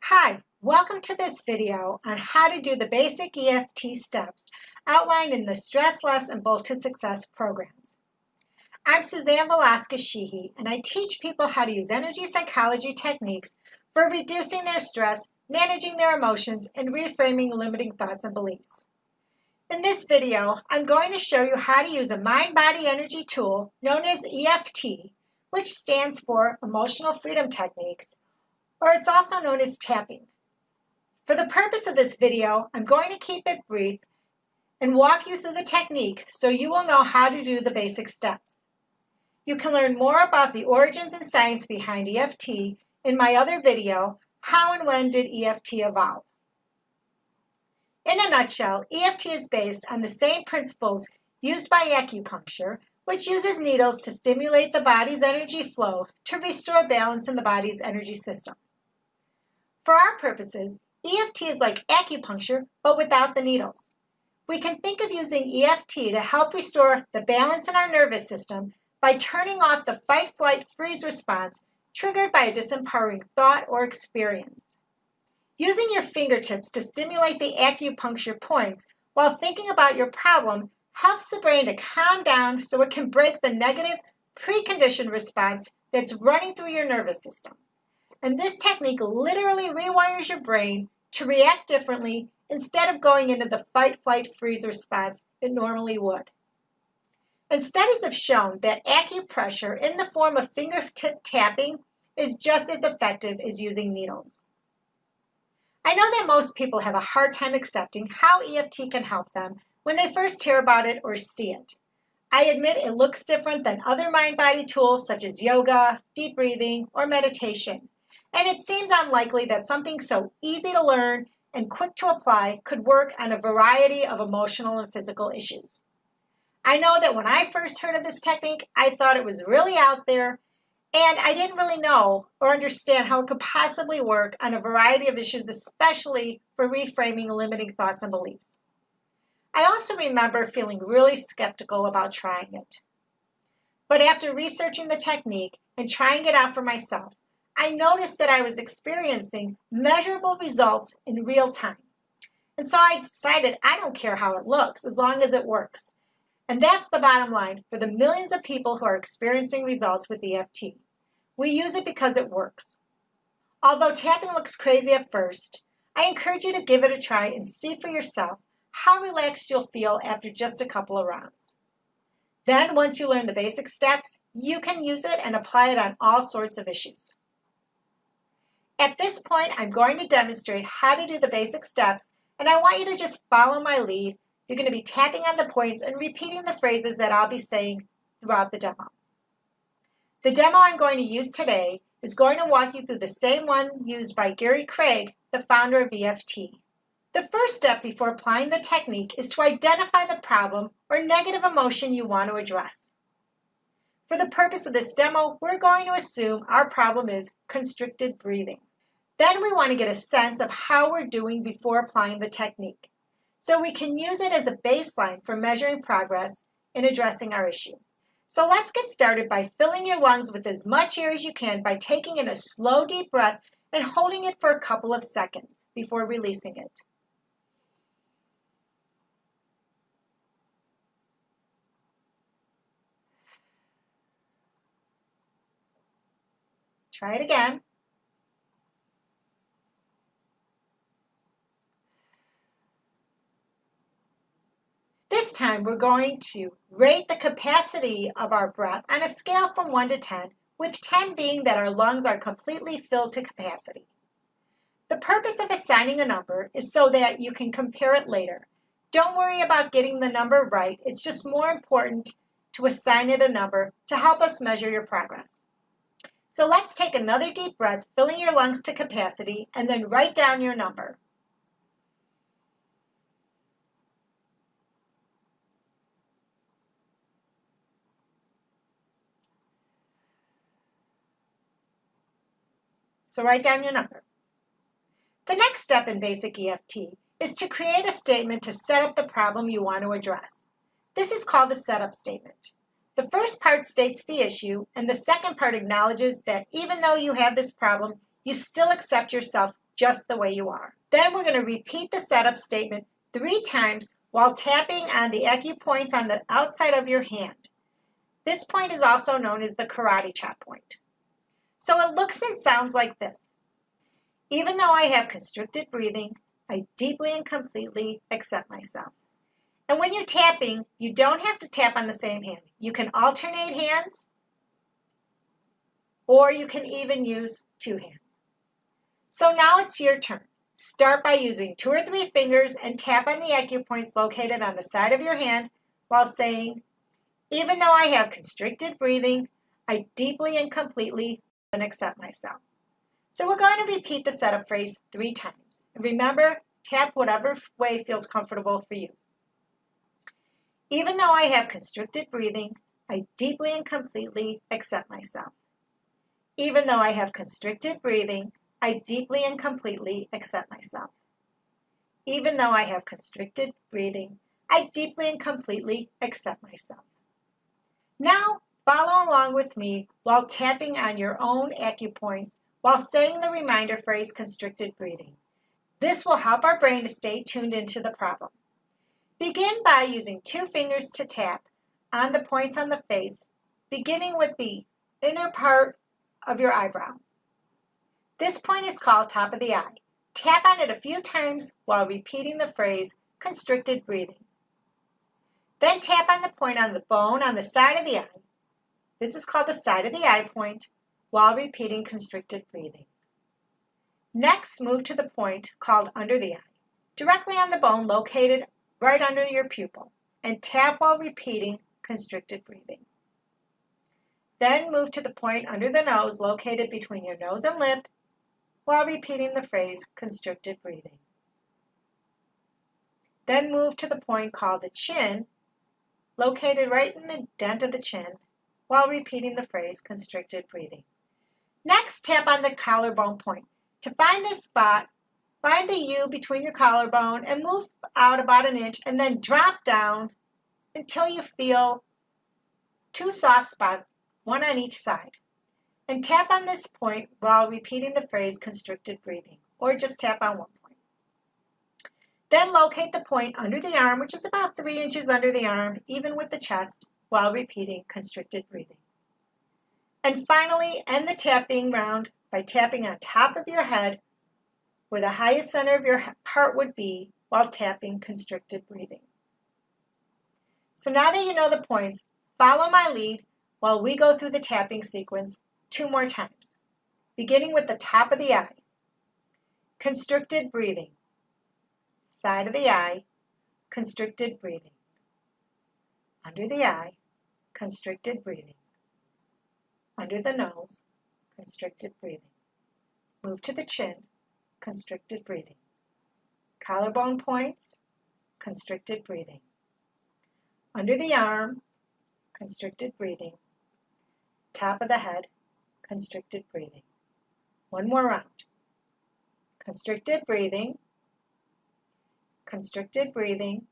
Hi, welcome to this video on how to do the basic EFT steps outlined in the Stress Less and Bolt to Success programs. I'm Suzanne Velasquez-Sheehy, and I teach people how to use energy psychology techniques for reducing their stress, managing their emotions, and reframing limiting thoughts and beliefs. In this video, I'm going to show you how to use a mind-body energy tool known as EFT, which stands for Emotional Freedom Techniques, or it's also known as tapping. For the purpose of this video, I'm going to keep it brief and walk you through the technique so you will know how to do the basic steps. You can learn more about the origins and science behind EFT in my other video, How and When Did EFT Evolve? In a nutshell, EFT is based on the same principles used by acupuncture, which uses needles to stimulate the body's energy flow to restore balance in the body's energy system. For our purposes, EFT is like acupuncture, but without the needles. We can think of using EFT to help restore the balance in our nervous system by turning off the fight-flight-freeze response triggered by a disempowering thought or experience. Using your fingertips to stimulate the acupuncture points while thinking about your problem helps the brain to calm down so it can break the negative, preconditioned response that's running through your nervous system. And this technique literally rewires your brain to react differently instead of going into the fight-flight-freeze response it normally would. And studies have shown that acupressure in the form of fingertip tapping is just as effective as using needles. I know that most people have a hard time accepting how EFT can help them when they first hear about it or see it. I admit it looks different than other mind-body tools such as yoga, deep breathing, or meditation. And it seems unlikely that something so easy to learn and quick to apply could work on a variety of emotional and physical issues. I know that when I first heard of this technique, I thought it was really out there, and I didn't really know or understand how it could possibly work on a variety of issues, especially for reframing limiting thoughts and beliefs. I also remember feeling really skeptical about trying it. But after researching the technique and trying it out for myself, I noticed that I was experiencing measurable results in real time. And so I decided I don't care how it looks as long as it works. And that's the bottom line for the millions of people who are experiencing results with EFT. We use it because it works. Although tapping looks crazy at first, I encourage you to give it a try and see for yourself how relaxed you'll feel after just a couple of rounds. Then, once you learn the basic steps, you can use it and apply it on all sorts of issues. At this point, I'm going to demonstrate how to do the basic steps, and I want you to just follow my lead. You're going to be tapping on the points and repeating the phrases that I'll be saying throughout the demo. The demo I'm going to use today is going to walk you through the same one used by Gary Craig, the founder of EFT. The first step before applying the technique is to identify the problem or negative emotion you want to address. For the purpose of this demo, we're going to assume our problem is constricted breathing. Then we want to get a sense of how we're doing before applying the technique, so we can use it as a baseline for measuring progress in addressing our issue. So let's get started by filling your lungs with as much air as you can by taking in a slow, deep breath and holding it for a couple of seconds before releasing it. Try it again. This time we're going to rate the capacity of our breath on a scale from 1 to 10, with 10 being that our lungs are completely filled to capacity. The purpose of assigning a number is so that you can compare it later. Don't worry about getting the number right. It's just more important to assign it a number to help us measure your progress. So let's take another deep breath, filling your lungs to capacity, and then write down your number. So write down your number. The next step in basic EFT is to create a statement to set up the problem you want to address. This is called the setup statement. The first part states the issue, and the second part acknowledges that even though you have this problem, you still accept yourself just the way you are. Then we're going to repeat the setup statement 3 times while tapping on the acupoints on the outside of your hand. This point is also known as the karate chop point. So it looks and sounds like this. Even though I have constricted breathing, I deeply and completely accept myself. And when you're tapping, you don't have to tap on the same hand. You can alternate hands, or you can even use 2 hands. So now it's your turn. Start by using 2 or 3 fingers and tap on the acupoints located on the side of your hand while saying, even though I have constricted breathing, I deeply and completely accept myself. So we're going to repeat the setup phrase 3 times. And remember, tap whatever way feels comfortable for you. Even though I have constricted breathing, I deeply and completely accept myself. Even though I have constricted breathing, I deeply and completely accept myself. Even though I have constricted breathing, I deeply and completely accept myself. Now, follow along with me while tapping on your own acupoints while saying the reminder phrase, constricted breathing. This will help our brain to stay tuned into the problem. Begin by using 2 fingers to tap on the points on the face, beginning with the inner part of your eyebrow. This point is called top of the eye. Tap on it a few times while repeating the phrase, constricted breathing. Then tap on the point on the bone on the side of the eye. This is called the side of the eye point while repeating constricted breathing. Next, move to the point called under the eye, directly on the bone located right under your pupil, and tap while repeating constricted breathing. Then move to the point under the nose located between your nose and lip while repeating the phrase constricted breathing. Then move to the point called the chin, located right in the dent of the chin, while repeating the phrase constricted breathing. Next, tap on the collarbone point. To find this spot, find the U between your collarbone and move out about 1 inch and then drop down until you feel 2 soft spots, 1 on each side. And tap on this point while repeating the phrase constricted breathing, or just tap on 1 point. Then locate the point under the arm, which is about 3 inches under the arm, even with the chest, while repeating constricted breathing. And finally, end the tapping round by tapping on top of your head where the highest center of your heart would be while tapping constricted breathing. So now that you know the points, follow my lead while we go through the tapping sequence 2 more times, beginning with the top of the eye. Constricted breathing. Side of the eye, constricted breathing. Under the eye, constricted breathing. Under the nose, constricted breathing. Move to the chin, constricted breathing. Collarbone points, constricted breathing. Under the arm, constricted breathing. Top of the head, constricted breathing. 1 more round. Constricted breathing, constricted breathing,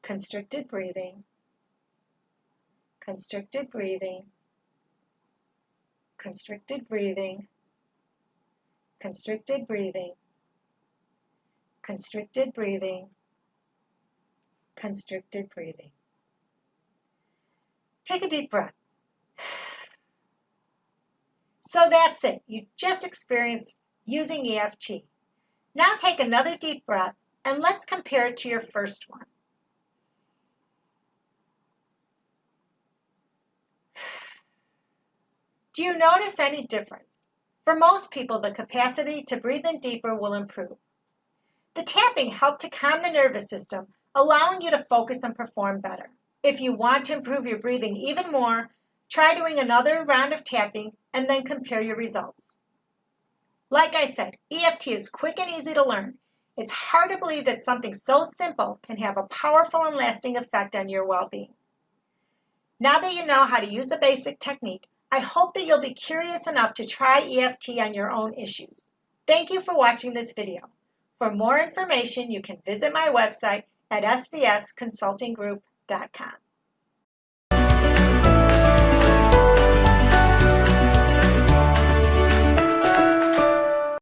constricted breathing, constricted breathing, constricted breathing, constricted breathing, constricted breathing, constricted breathing. Take a deep breath. So that's it. You just experienced using EFT. Now take another deep breath and let's compare it to your first one. Do you notice any difference? For most people, the capacity to breathe in deeper will improve. The tapping helped to calm the nervous system, allowing you to focus and perform better. If you want to improve your breathing even more, try doing another round of tapping and then compare your results. Like I said, EFT is quick and easy to learn. It's hard to believe that something so simple can have a powerful and lasting effect on your well-being. Now that you know how to use the basic technique, I hope that you'll be curious enough to try EFT on your own issues. Thank you for watching this video. For more information, you can visit my website at svsconsultinggroup.com.